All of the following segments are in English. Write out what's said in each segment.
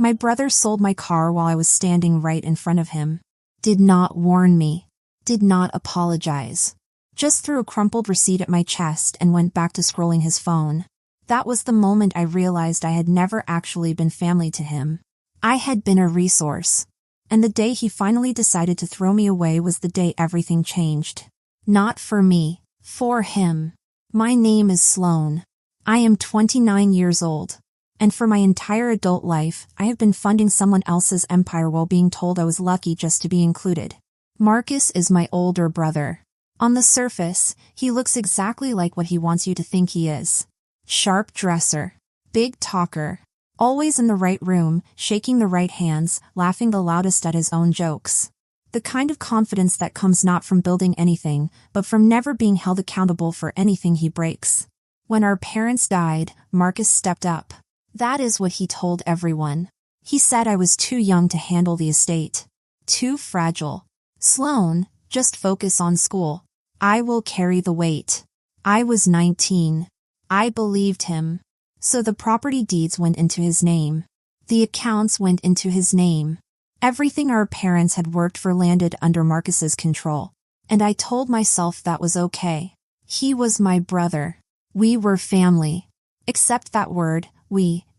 My brother sold my car while I was standing right in front of him. Did not warn me. Did not apologize. Just threw a crumpled receipt at my chest and went back to scrolling his phone. That was the moment I realized I had never actually been family to him. I had been a resource. And the day he finally decided to throw me away was the day everything changed. Not for me, for him. My name is Sloane. I am 29 years old. And for my entire adult life, I have been funding someone else's empire while being told I was lucky just to be included. Marcus is my older brother. On the surface, he looks exactly like what he wants you to think he is. Sharp dresser. Big talker. Always in the right room, shaking the right hands, laughing the loudest at his own jokes. The kind of confidence that comes not from building anything, but from never being held accountable for anything he breaks. When our parents died, Marcus stepped up. That is what he told everyone. He said I was too young to handle the estate. Too fragile. Sloane, just focus on school. I will carry the weight. I was 19. I believed him. So the property deeds went into his name. The accounts went into his name. Everything our parents had worked for landed under Marcus's control. And I told myself that was okay. He was my brother. We were family. Except that word,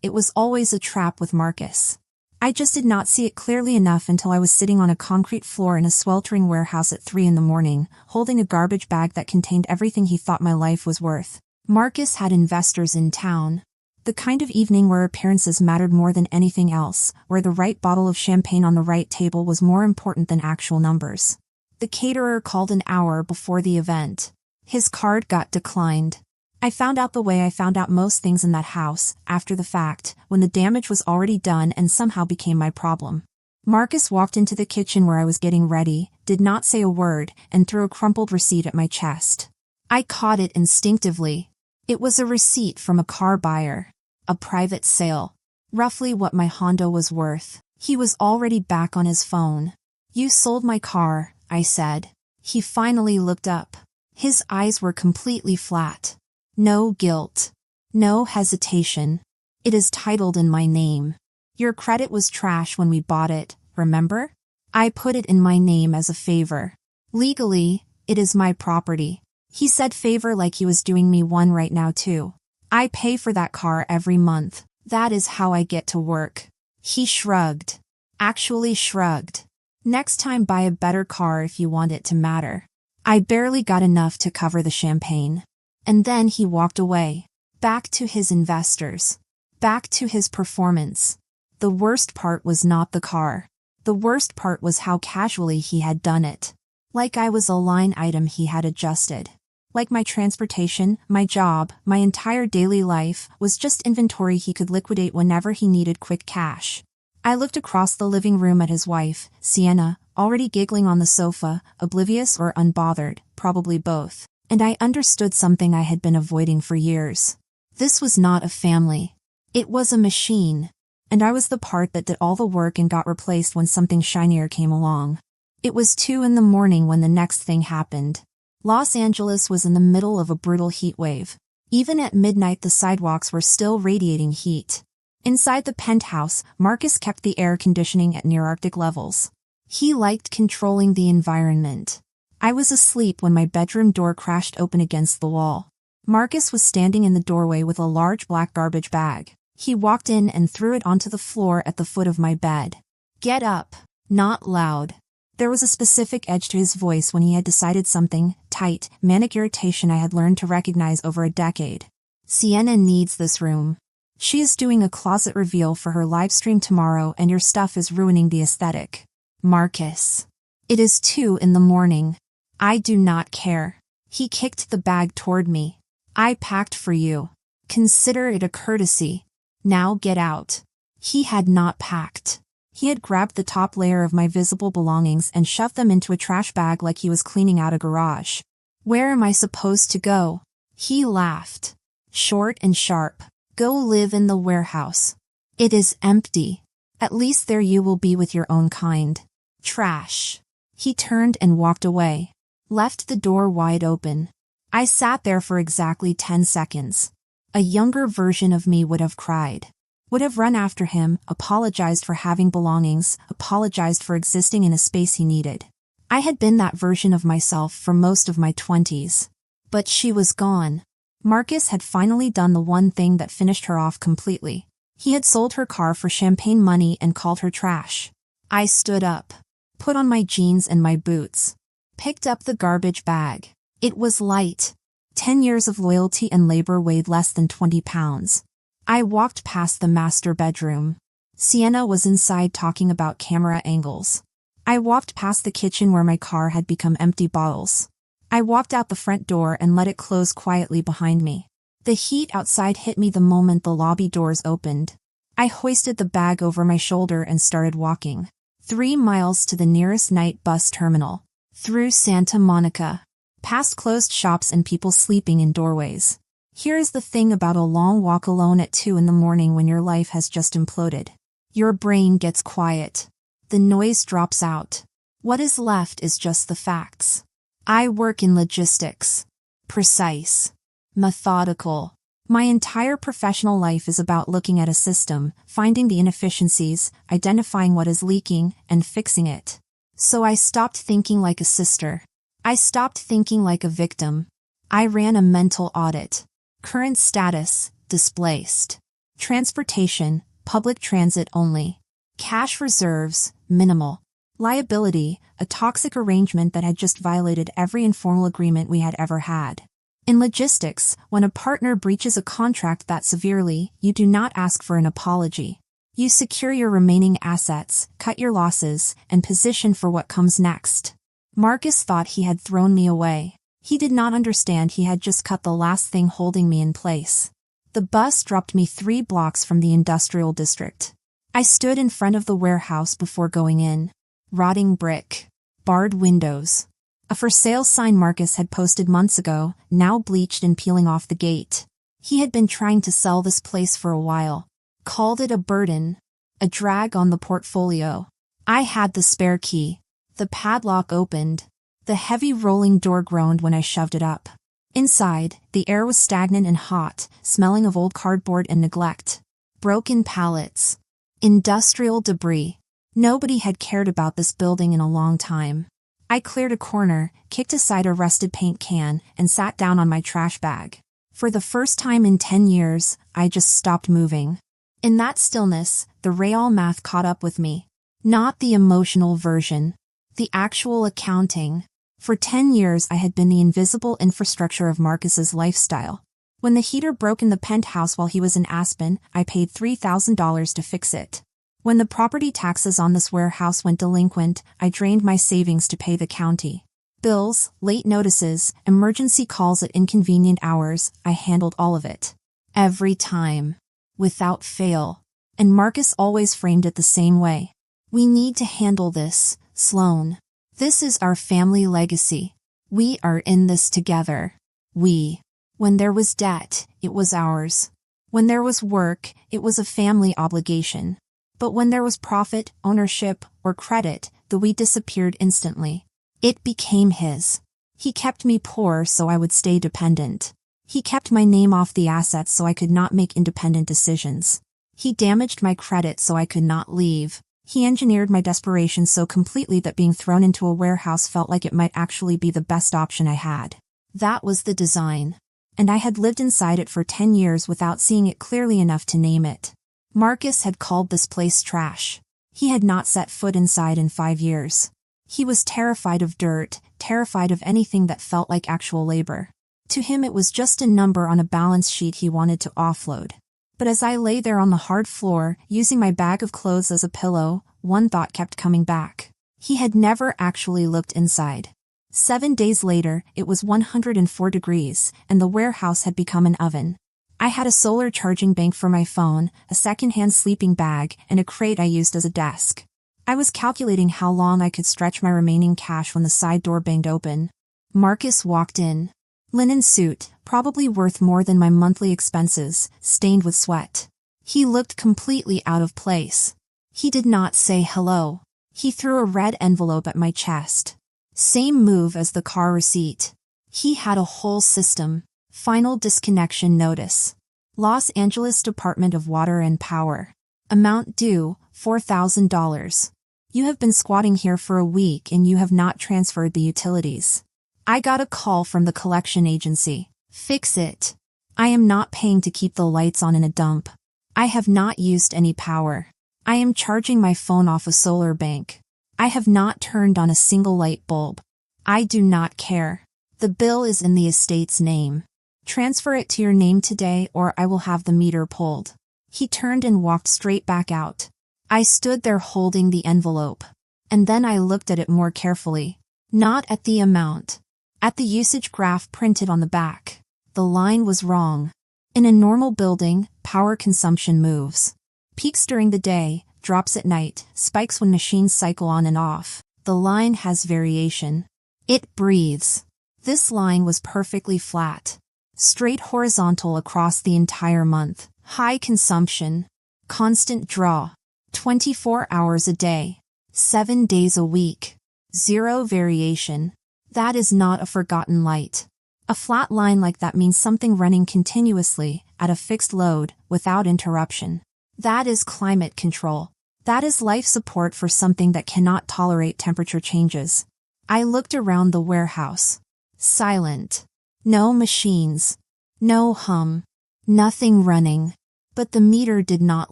it was always a trap with Marcus. I just did not see it clearly enough until I was sitting on a concrete floor in a sweltering warehouse at 3 a.m, holding a garbage bag that contained everything he thought my life was worth. Marcus had investors in town. The kind of evening where appearances mattered more than anything else, where the right bottle of champagne on the right table was more important than actual numbers. The caterer called an hour before the event. His card got declined. I found out the way I found out most things in that house, after the fact, when the damage was already done and somehow became my problem. Marcus walked into the kitchen where I was getting ready, did not say a word, and threw a crumpled receipt at my chest. I caught it instinctively. It was a receipt from a car buyer. A private sale. Roughly what my Honda was worth. He was already back on his phone. You sold my car, I said. He finally looked up. His eyes were completely flat. No guilt. No hesitation. It is titled in my name. Your credit was trash when we bought it, remember? I put it in my name as a favor. Legally, it is my property. He said favor like he was doing me one right now too. I pay for that car every month. That is how I get to work. He shrugged. Actually shrugged. Next time buy a better car if you want it to matter. I barely got enough to cover the champagne. And then he walked away. Back to his investors. Back to his performance. The worst part was not the car. The worst part was how casually he had done it. Like I was a line item he had adjusted. Like my transportation, my job, my entire daily life was just inventory he could liquidate whenever he needed quick cash. I looked across the living room at his wife, Sienna, already giggling on the sofa, oblivious or unbothered, probably both. And I understood something I had been avoiding for years. This was not a family. It was a machine. And I was the part that did all the work and got replaced when something shinier came along. It was 2 a.m. when the next thing happened. Los Angeles was in the middle of a brutal heat wave. Even at midnight the sidewalks were still radiating heat. Inside the penthouse, Marcus kept the air conditioning at near-Arctic levels. He liked controlling the environment. I was asleep when my bedroom door crashed open against the wall. Marcus was standing in the doorway with a large black garbage bag. He walked in and threw it onto the floor at the foot of my bed. Get up. Not loud. There was a specific edge to his voice when he had decided something, tight, manic irritation I had learned to recognize over a decade. Sienna needs this room. She is doing a closet reveal for her live stream tomorrow and your stuff is ruining the aesthetic. Marcus. It is 2 a.m. I do not care. He kicked the bag toward me. I packed for you. Consider it a courtesy. Now get out. He had not packed. He had grabbed the top layer of my visible belongings and shoved them into a trash bag like he was cleaning out a garage. Where am I supposed to go? He laughed. Short and sharp. Go live in the warehouse. It is empty. At least there you will be with your own kind. Trash. He turned and walked away. Left the door wide open. I sat there for exactly 10 seconds. A younger version of me would have cried. Would have run after him, apologized for having belongings, apologized for existing in a space he needed. I had been that version of myself for most of my 20s. But she was gone. Marcus had finally done the one thing that finished her off completely. He had sold her car for champagne money and called her trash. I stood up, put on my jeans and my boots, picked up the garbage bag. It was light. 10 years of loyalty and labor weighed less than 20 pounds. I walked past the master bedroom. Sienna was inside talking about camera angles. I walked past the kitchen where my car had become empty bottles. I walked out the front door and let it close quietly behind me. The heat outside hit me the moment the lobby doors opened. I hoisted the bag over my shoulder and started walking. 3 miles to the nearest night bus terminal. Through Santa Monica. Past closed shops and people sleeping in doorways. Here is the thing about a long walk alone at 2 in the morning when your life has just imploded. Your brain gets quiet. The noise drops out. What is left is just the facts. I work in logistics. Precise. Methodical. My entire professional life is about looking at a system, finding the inefficiencies, identifying what is leaking, and fixing it. So I stopped thinking like a sister. I stopped thinking like a victim. I ran a mental audit. Current status, displaced. Transportation, public transit only. Cash reserves, minimal. Liability, a toxic arrangement that had just violated every informal agreement we had ever had. In logistics, when a partner breaches a contract that severely, you do not ask for an apology. You secure your remaining assets, cut your losses, and position for what comes next. Marcus thought he had thrown me away. He did not understand he had just cut the last thing holding me in place. The bus dropped me 3 blocks from the industrial district. I stood in front of the warehouse before going in. Rotting brick. Barred windows. A for sale sign Marcus had posted months ago, now bleached and peeling off the gate. He had been trying to sell this place for a while. Called it a burden. A drag on the portfolio. I had the spare key. The padlock opened. The heavy rolling door groaned when I shoved it up. Inside, the air was stagnant and hot, smelling of old cardboard and neglect. Broken pallets. Industrial debris. Nobody had cared about this building in a long time. I cleared a corner, kicked aside a rusted paint can, and sat down on my trash bag. For the first time in 10 years, I just stopped moving. In that stillness, the real math caught up with me. Not the emotional version. The actual accounting. For 10 years I had been the invisible infrastructure of Marcus's lifestyle. When the heater broke in the penthouse while he was in Aspen, I paid $3,000 to fix it. When the property taxes on this warehouse went delinquent, I drained my savings to pay the county. Bills, late notices, emergency calls at inconvenient hours, I handled all of it. Every time. Without fail. And Marcus always framed it the same way. We need to handle this, Sloane. This is our family legacy. We are in this together. We. When there was debt, it was ours. When there was work, it was a family obligation. But when there was profit, ownership, or credit, the we disappeared instantly. It became his. He kept me poor so I would stay dependent. He kept my name off the assets so I could not make independent decisions. He damaged my credit so I could not leave. He engineered my desperation so completely that being thrown into a warehouse felt like it might actually be the best option I had. That was the design. And I had lived inside it for 10 years without seeing it clearly enough to name it. Marcus had called this place trash. He had not set foot inside in 5 years. He was terrified of dirt, terrified of anything that felt like actual labor. To him it was just a number on a balance sheet he wanted to offload. But as I lay there on the hard floor, using my bag of clothes as a pillow, one thought kept coming back. He had never actually looked inside. 7 days later, it was 104 degrees, and the warehouse had become an oven. I had a solar charging bank for my phone, a second-hand sleeping bag, and a crate I used as a desk. I was calculating how long I could stretch my remaining cash when the side door banged open. Marcus walked in. Linen suit, probably worth more than my monthly expenses, stained with sweat. He looked completely out of place. He did not say hello. He threw a red envelope at my chest. Same move as the car receipt. He had a whole system. Final disconnection notice. Los Angeles Department of Water and Power. Amount due, $4,000. You have been squatting here for a week and you have not transferred the utilities. I got a call from the collection agency. Fix it. I am not paying to keep the lights on in a dump. I have not used any power. I am charging my phone off a solar bank. I have not turned on a single light bulb. I do not care. The bill is in the estate's name. Transfer it to your name today or I will have the meter pulled. He turned and walked straight back out. I stood there holding the envelope. And then I looked at it more carefully. Not at the amount. At the usage graph printed on the back. The line was wrong. In a normal building, power consumption moves. Peaks during the day, drops at night, spikes when machines cycle on and off. The line has variation. It breathes. This line was perfectly flat. Straight horizontal across the entire month. High consumption. Constant draw. 24 hours a day. 7 days a week. Zero variation. That is not a forgotten light. A flat line like that means something running continuously, at a fixed load, without interruption. That is climate control. That is life support for something that cannot tolerate temperature changes. I looked around the warehouse. Silent. No machines. No hum. Nothing running. But the meter did not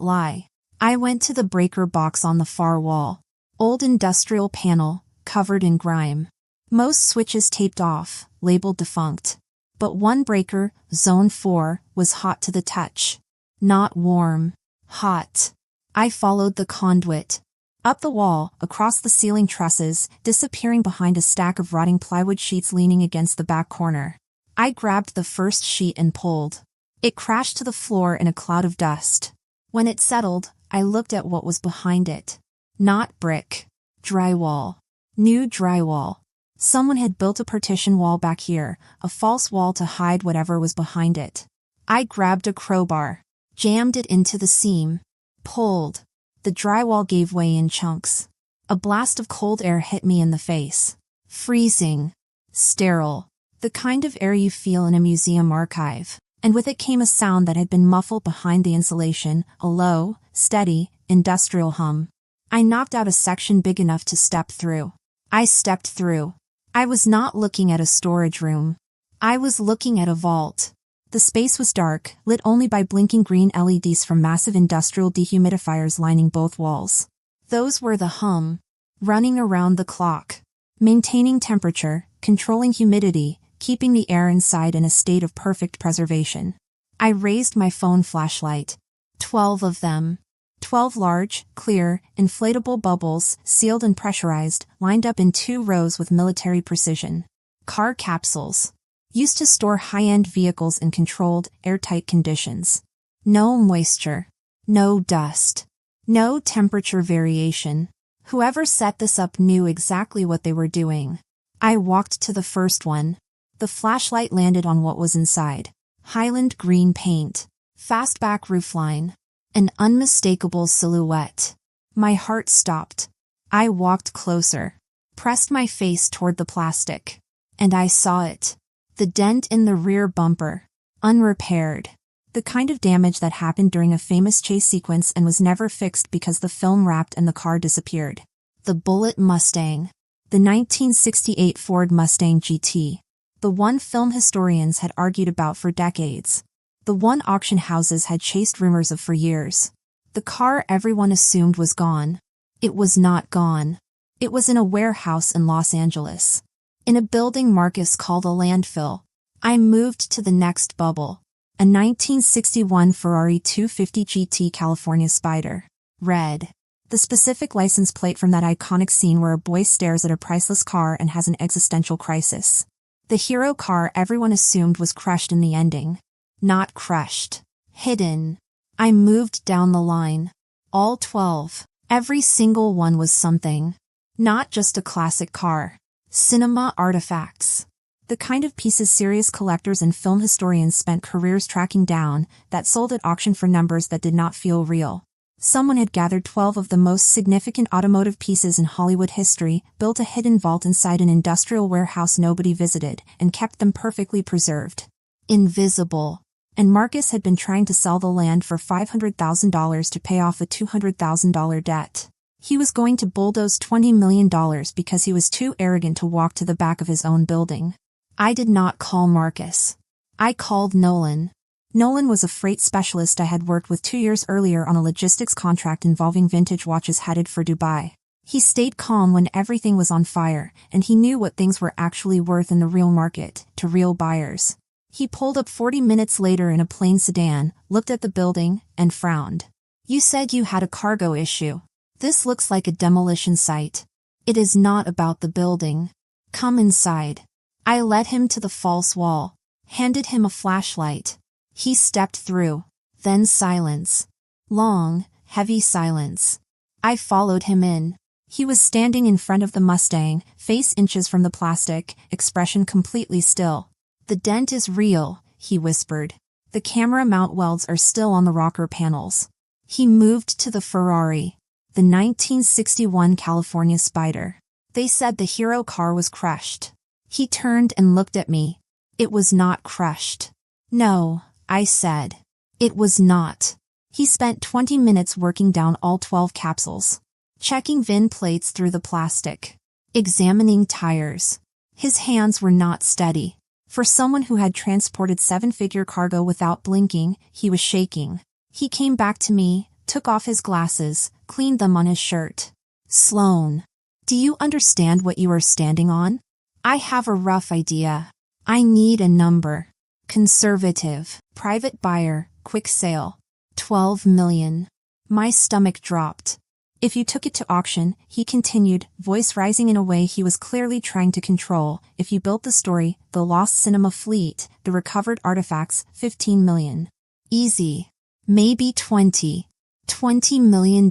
lie. I went to the breaker box on the far wall. Old industrial panel, covered in grime. Most switches taped off, labeled defunct. But one breaker, Zone 4, was hot to the touch. Not warm. Hot. I followed the conduit. Up the wall, across the ceiling trusses, disappearing behind a stack of rotting plywood sheets leaning against the back corner. I grabbed the first sheet and pulled. It crashed to the floor in a cloud of dust. When it settled, I looked at what was behind it. Not brick. Drywall. New drywall. Someone had built a partition wall back here, a false wall to hide whatever was behind it. I grabbed a crowbar. Jammed it into the seam. Pulled. The drywall gave way in chunks. A blast of cold air hit me in the face. Freezing. Sterile. The kind of air you feel in a museum archive. And with it came a sound that had been muffled behind the insulation, a low, steady, industrial hum. I knocked out a section big enough to step through. I stepped through. I was not looking at a storage room. I was looking at a vault. The space was dark, lit only by blinking green LEDs from massive industrial dehumidifiers lining both walls. Those were the hum. Running around the clock. Maintaining temperature, controlling humidity, keeping the air inside in a state of perfect preservation. I raised my phone flashlight. 12 of them. 12 large, clear, inflatable bubbles, sealed and pressurized, lined up in 2 rows with military precision. Car capsules. Used to store high-end vehicles in controlled, airtight conditions. No moisture. No dust. No temperature variation. Whoever set this up knew exactly what they were doing. I walked to the first one. The flashlight landed on what was inside. Highland green paint. Fastback roofline. An unmistakable silhouette. My heart stopped. I walked closer. Pressed my face toward the plastic. And I saw it. The dent in the rear bumper. Unrepaired. The kind of damage that happened during a famous chase sequence and was never fixed because the film wrapped and the car disappeared. The bullet Mustang. The 1968 Ford Mustang GT. The one film historians had argued about for decades. The one auction houses had chased rumors of for years. The car everyone assumed was gone. It was not gone. It was in a warehouse in Los Angeles. In a building Marcus called a landfill. I moved to the next bubble. A 1961 Ferrari 250 GT California Spider. Red. The specific license plate from that iconic scene where a boy stares at a priceless car and has an existential crisis. The hero car everyone assumed was crushed in the ending. Not crushed. Hidden. I moved down the line. All 12. Every single one was something. Not just a classic car. Cinema artifacts. The kind of pieces serious collectors and film historians spent careers tracking down, that sold at auction for numbers that did not feel real. Someone had gathered 12 of the most significant automotive pieces in Hollywood history, built a hidden vault inside an industrial warehouse nobody visited, and kept them perfectly preserved. Invisible. And Marcus had been trying to sell the land for $500,000 to pay off a $200,000 debt. He was going to bulldoze $20 million because he was too arrogant to walk to the back of his own building. I did not call Marcus. I called Nolan. Nolan was a freight specialist I had worked with 2 years earlier on a logistics contract involving vintage watches headed for Dubai. He stayed calm when everything was on fire, and he knew what things were actually worth in the real market, to real buyers. He pulled up 40 minutes later in a plain sedan, looked at the building, and frowned. "You said you had a cargo issue. This looks like a demolition site. It is not about the building. Come inside." I led him to the false wall, handed him a flashlight. He stepped through. Then silence. Long, heavy silence. I followed him in. He was standing in front of the Mustang, face inches from the plastic, expression completely still. "The dent is real," he whispered. "The camera mount welds are still on the rocker panels." He moved to the Ferrari, the 1961 California Spider. They said the hero car was crushed. He turned and looked at me. "It was not crushed." "No," I said. "It was not." He spent 20 minutes working down all 12 capsules, checking VIN plates through the plastic, examining tires. His hands were not steady. For someone who had transported 7-figure cargo without blinking, he was shaking. He came back to me, took off his glasses, cleaned them on his shirt. "Sloane, do you understand what you are standing on? I have a rough idea. I need a number. Conservative, private buyer, quick sale. 12 million. My stomach dropped. "If you took it to auction," he continued, voice rising in a way he was clearly trying to control, "if you built the story, the lost cinema fleet, the recovered artifacts, 15 million. Easy. Maybe 20. $20 million.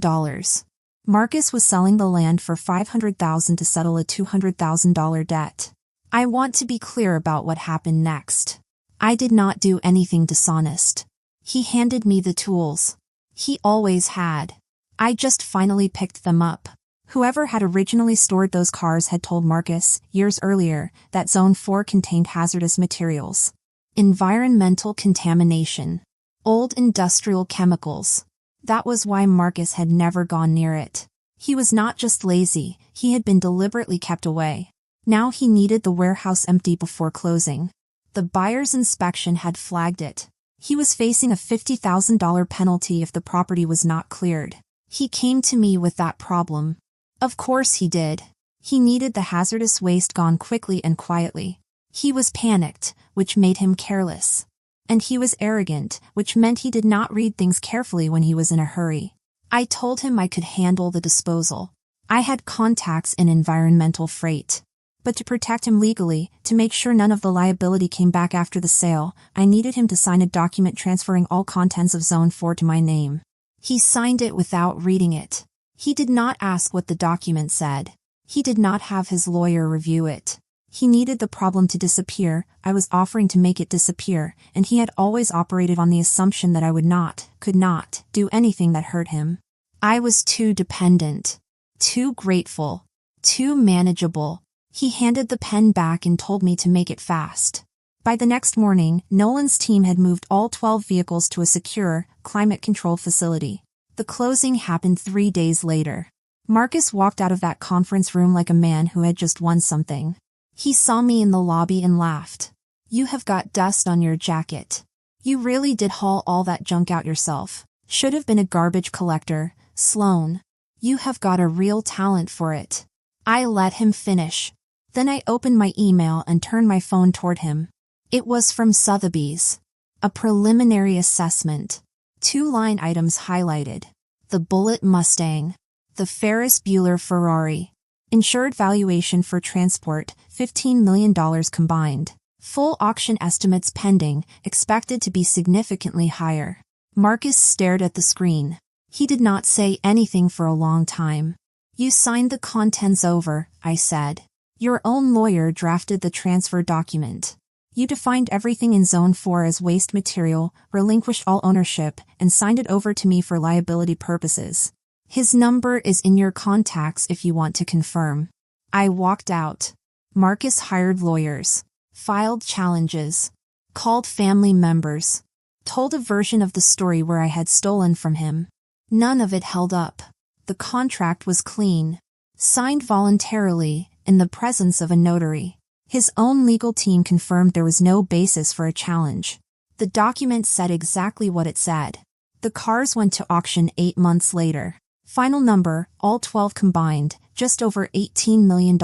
Marcus was selling the land for $500,000 to settle a $200,000 debt. I want to be clear about what happened next. I did not do anything dishonest. He handed me the tools. He always had. I just finally picked them up. Whoever had originally stored those cars had told Marcus, years earlier, that Zone 4 contained hazardous materials. Environmental contamination. Old industrial chemicals. That was why Marcus had never gone near it. He was not just lazy, he had been deliberately kept away. Now he needed the warehouse empty before closing. The buyer's inspection had flagged it. He was facing a $50,000 penalty if the property was not cleared. He came to me with that problem. Of course he did. He needed the hazardous waste gone quickly and quietly. He was panicked, which made him careless. And he was arrogant, which meant he did not read things carefully when he was in a hurry. I told him I could handle the disposal. I had contacts in environmental freight. But to protect him legally, to make sure none of the liability came back after the sale, I needed him to sign a document transferring all contents of Zone 4 to my name. He signed it without reading it. He did not ask what the document said. He did not have his lawyer review it. He needed the problem to disappear. I was offering to make it disappear, and he had always operated on the assumption that I could not, do anything that hurt him. I was too dependent, too grateful, too manageable. He handed the pen back and told me to make it fast. By the next morning, Nolan's team had moved all 12 vehicles to a secure, climate-controlled facility. The closing happened 3 days later. Marcus walked out of that conference room like a man who had just won something. He saw me in the lobby and laughed. "You have got dust on your jacket. You really did haul all that junk out yourself. Should have been a garbage collector, Sloane. You have got a real talent for it." I let him finish. Then I opened my email and turned my phone toward him. It was from Sotheby's. A preliminary assessment. 2 line items highlighted. The Bullitt Mustang. The Ferris Bueller Ferrari. Insured valuation for transport, $15 million combined. Full auction estimates pending, expected to be significantly higher. Marcus stared at the screen. He did not say anything for a long time. "You signed the contents over," I said. "Your own lawyer drafted the transfer document. You defined everything in Zone 4 as waste material, relinquished all ownership, and signed it over to me for liability purposes. His number is in your contacts if you want to confirm." I walked out. Marcus hired lawyers, filed challenges, called family members. told a version of the story where I had stolen from him. None of it held up. The contract was clean, signed voluntarily, in the presence of a notary. His own legal team confirmed there was no basis for a challenge. The document said exactly what it said. The cars went to auction 8 months later. Final number, all 12 combined, just over $18 million.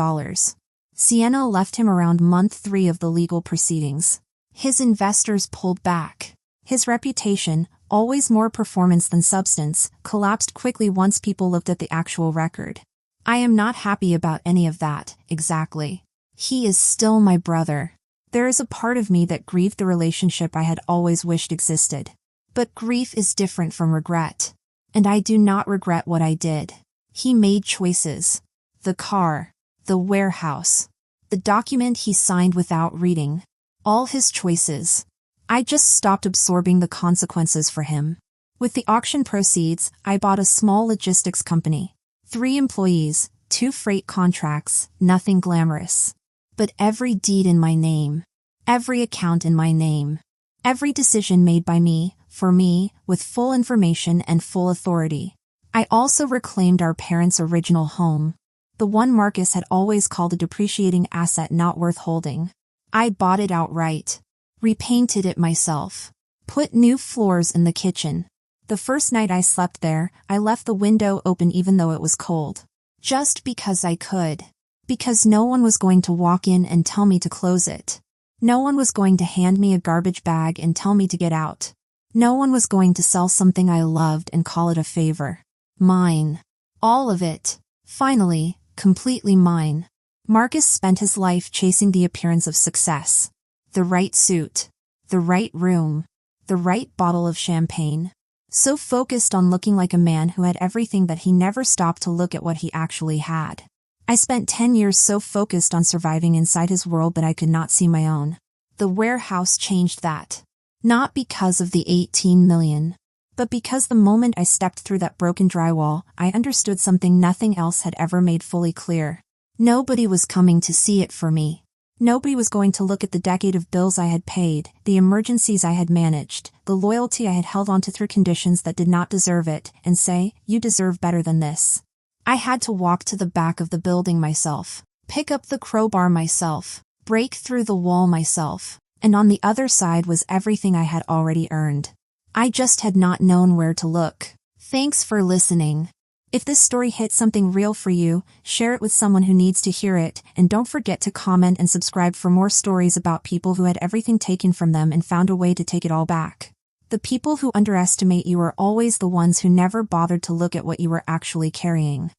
Sienna left him around month 3 of the legal proceedings. His investors pulled back. His reputation, always more performance than substance, collapsed quickly once people looked at the actual record. I am not happy about any of that, exactly. He is still my brother. There is a part of me that grieved the relationship I had always wished existed. But grief is different from regret. And I do not regret what I did. He made choices. The car. The warehouse. The document he signed without reading. All his choices. I just stopped absorbing the consequences for him. With the auction proceeds, I bought a small logistics company. 3 employees, 2 freight contracts, nothing glamorous. But every deed in my name. Every account in my name. Every decision made by me, for me, with full information and full authority. I also reclaimed our parents' original home. The one Marcus had always called a depreciating asset not worth holding. I bought it outright. Repainted it myself. Put new floors in the kitchen. The first night I slept there, I left the window open even though it was cold. Just because I could. Because no one was going to walk in and tell me to close it. No one was going to hand me a garbage bag and tell me to get out. No one was going to sell something I loved and call it a favor. Mine. All of it. Finally, completely mine. Marcus spent his life chasing the appearance of success. The right suit. The right room. The right bottle of champagne. So focused on looking like a man who had everything that he never stopped to look at what he actually had. I spent 10 years so focused on surviving inside his world that I could not see my own. The warehouse changed that. Not because of the 18 million. But because the moment I stepped through that broken drywall, I understood something nothing else had ever made fully clear. Nobody was coming to see it for me. Nobody was going to look at the decade of bills I had paid, the emergencies I had managed, the loyalty I had held onto through conditions that did not deserve it, and say, you deserve better than this. I had to walk to the back of the building myself, pick up the crowbar myself, break through the wall myself, and on the other side was everything I had already earned. I just had not known where to look. Thanks for listening. If this story hit something real for you, share it with someone who needs to hear it, and don't forget to comment and subscribe for more stories about people who had everything taken from them and found a way to take it all back. The people who underestimate you are always the ones who never bothered to look at what you were actually carrying.